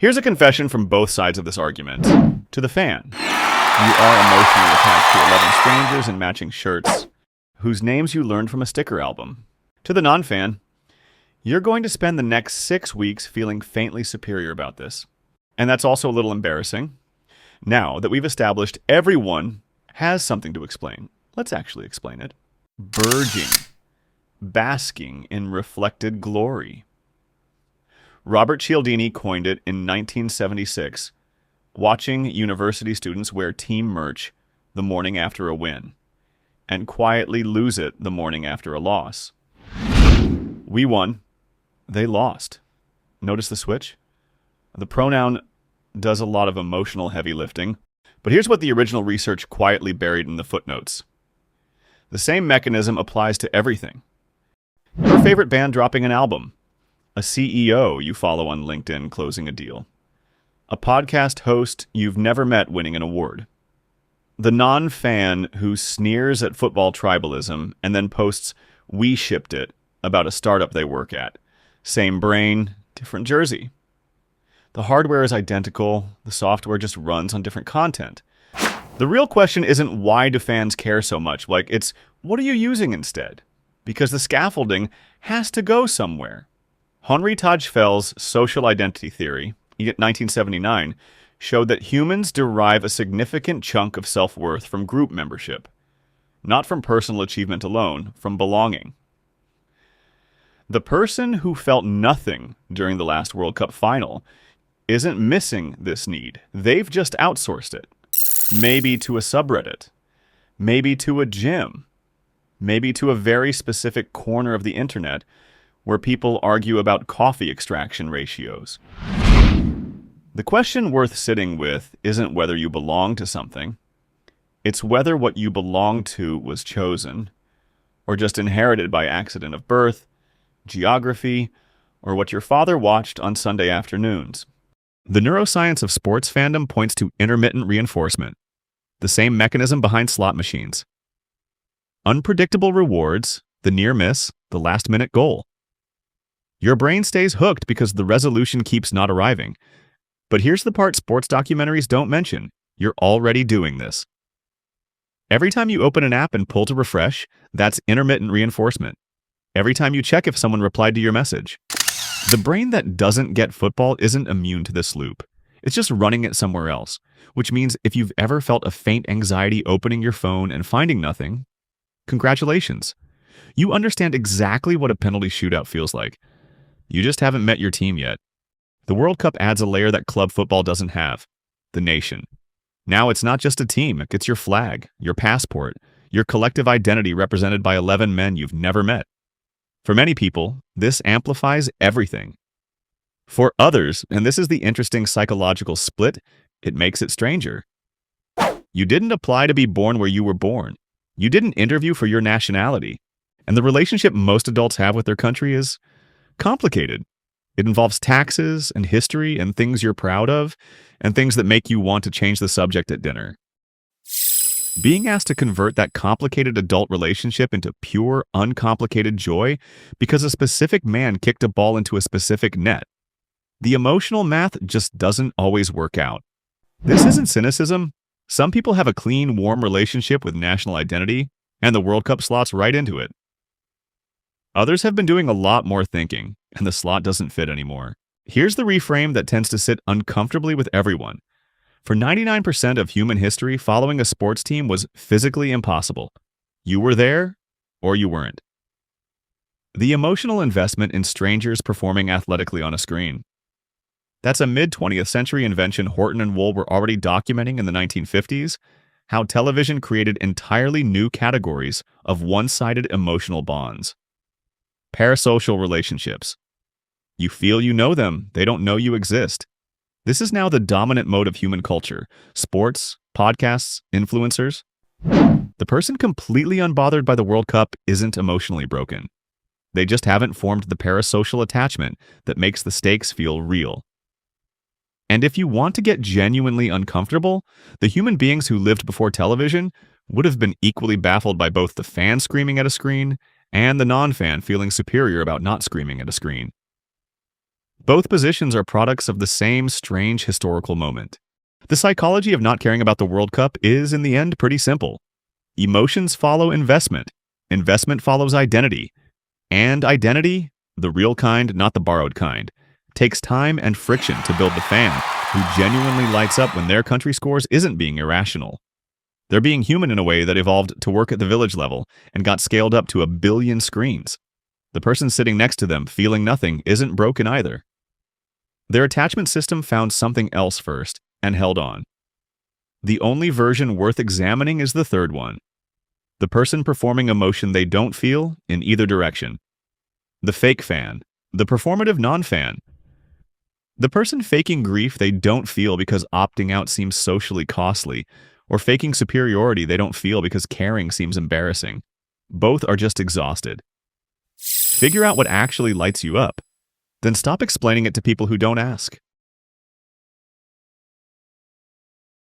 Here's a confession from both sides of this argument. To the fan, you are emotionally attached to 11 strangers in matching shirts whose names you learned from a sticker album. To the non-fan, you're going to spend the next 6 weeks feeling faintly superior about this. And that's also a little embarrassing. Now that we've established everyone has something to explain, let's actually explain it. Burging, basking in reflected glory. Robert Cialdini coined it in 1976, watching university students wear team merch the morning after a win, and quietly lose it the morning after a loss. We won. They lost. Notice the switch? The pronoun does a lot of emotional heavy lifting, but here's what the original research quietly buried in the footnotes. The same mechanism applies to everything. Your favorite band dropping an album, a CEO you follow on LinkedIn closing a deal, a podcast host you've never met winning an award, the non-fan who sneers at football tribalism and then posts "we shipped it" about a startup they work at. Same brain, different jersey. The hardware is identical, the software just runs on different content. The real question isn't why do fans care so much, it's what are you using instead? Because the scaffolding has to go somewhere. Henri Tajfel's social identity theory, 1979, showed that humans derive a significant chunk of self-worth from group membership, not from personal achievement alone, from belonging. The person who felt nothing during the last World Cup final isn't missing this need. They've just outsourced it. Maybe to a subreddit. Maybe to a gym. Maybe to a very specific corner of the internet where people argue about coffee extraction ratios. The question worth sitting with isn't whether you belong to something. It's whether what you belong to was chosen, or just inherited by accident of birth, geography, or what your father watched on Sunday afternoons. The neuroscience of sports fandom points to intermittent reinforcement, the same mechanism behind slot machines. Unpredictable rewards, the near miss, the last-minute goal. Your brain stays hooked because the resolution keeps not arriving. But here's the part sports documentaries don't mention. You're already doing this. Every time you open an app and pull to refresh, that's intermittent reinforcement. Every time you check if someone replied to your message. The brain that doesn't get football isn't immune to this loop. It's just running it somewhere else, which means if you've ever felt a faint anxiety opening your phone and finding nothing, congratulations. You understand exactly what a penalty shootout feels like. You just haven't met your team yet. The World Cup adds a layer that club football doesn't have, the nation. Now it's not just a team, it's your flag, your passport, your collective identity represented by 11 men you've never met. For many people, this amplifies everything. For others, and this is the interesting psychological split, it makes it stranger. You didn't apply to be born where you were born. You didn't interview for your nationality. And the relationship most adults have with their country is complicated. It involves taxes and history and things you're proud of and things that make you want to change the subject at dinner. Being asked to convert that complicated adult relationship into pure, uncomplicated joy because a specific man kicked a ball into a specific net. The emotional math just doesn't always work out. This isn't cynicism. Some people have a clean, warm relationship with national identity, and the World Cup slots right into it. Others have been doing a lot more thinking, and the slot doesn't fit anymore. Here's the reframe that tends to sit uncomfortably with everyone. For 99% of human history, following a sports team was physically impossible. You were there, or you weren't. The emotional investment in strangers performing athletically on a screen. That's a mid-20th century invention Horton and Wool were already documenting in the 1950s, how television created entirely new categories of one-sided emotional bonds. Parasocial relationships. You feel you know them, they don't know you exist. This is now the dominant mode of human culture. Sports, podcasts, influencers. The person completely unbothered by the World Cup isn't emotionally broken. They just haven't formed the parasocial attachment that makes the stakes feel real. And if you want to get genuinely uncomfortable, the human beings who lived before television would have been equally baffled by both the fan screaming at a screen and the non-fan feeling superior about not screaming at a screen. Both positions are products of the same strange historical moment. The psychology of not caring about the World Cup is, in the end, pretty simple. Emotions follow investment. Investment follows identity. And identity, the real kind, not the borrowed kind, takes time and friction to build the fan who genuinely lights up when their country scores isn't being irrational. They're being human in a way that evolved to work at the village level and got scaled up to 1 billion screens. The person sitting next to them, feeling nothing, isn't broken either. Their attachment system found something else first and held on. The only version worth examining is the third one. The person performing emotion they don't feel in either direction. The fake fan. The performative non-fan. The person faking grief they don't feel because opting out seems socially costly, or faking superiority they don't feel because caring seems embarrassing. Both are just exhausted. Figure out what actually lights you up. Then stop explaining it to people who don't ask.